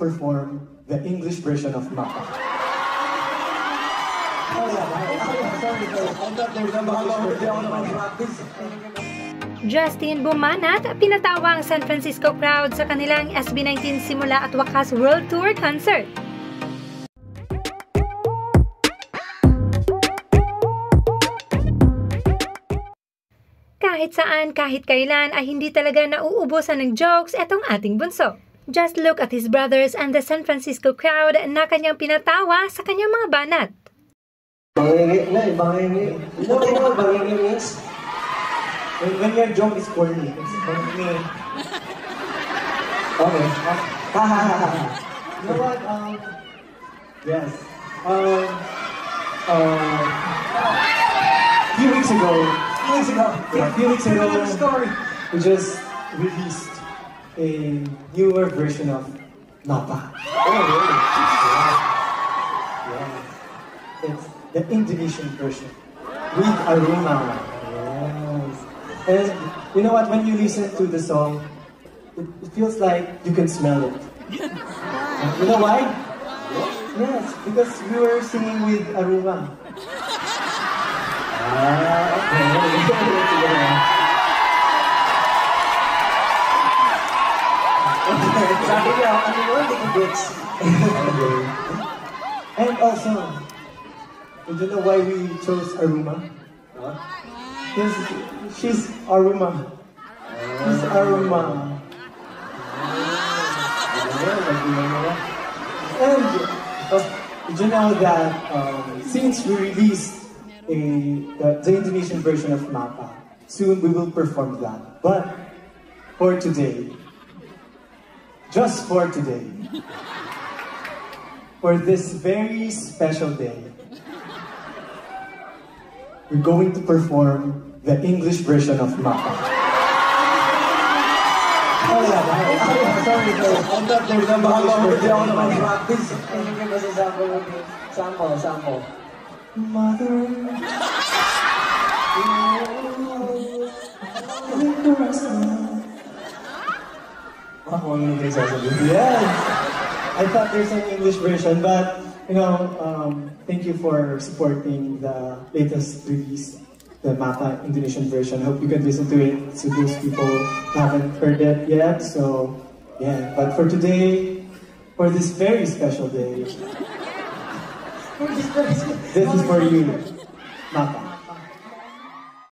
perform the English version of Mapa. Justin Bumanat pinatawa ang San Francisco crowd sa kanilang SB19 Simula at Wakas World Tour concert. Kahit saan, kahit kailan ay hindi talaga nauubusan ng jokes etong ating bunso. Just look at his brothers and the San Francisco crowd na kanyang pinatawa sa kanyang mga banat. Bangingi means? When your joke is corny, it's bangingi. Okay. You know what? Yes. A few weeks ago, we just released a newer version of Mapa. Oh, really? Yeah. It's the Indonesian version with Aruma. Yes. And you know what? When you listen to the song, it feels like you can smell it. You know why? Yes, because we were singing with Aruma. And also, do you know why we chose Aruma? Because she's Aruma. She's Aruma. And did you know that since we released the Indonesian version of Mapa, soon we will perform that. But for today, just for today, for this very special day, we're going to perform the English version of Mapa. Oh yeah, sorry. I thought there's a practice. Can you give us a sample? Mother, yes, I thought there's an English version, but you know, thank you for supporting the latest release, the Mapa Indonesian version. Hope you can listen to it. So those people haven't heard it yet, so yeah. But for today, for this very special day, this is for you, Mapa.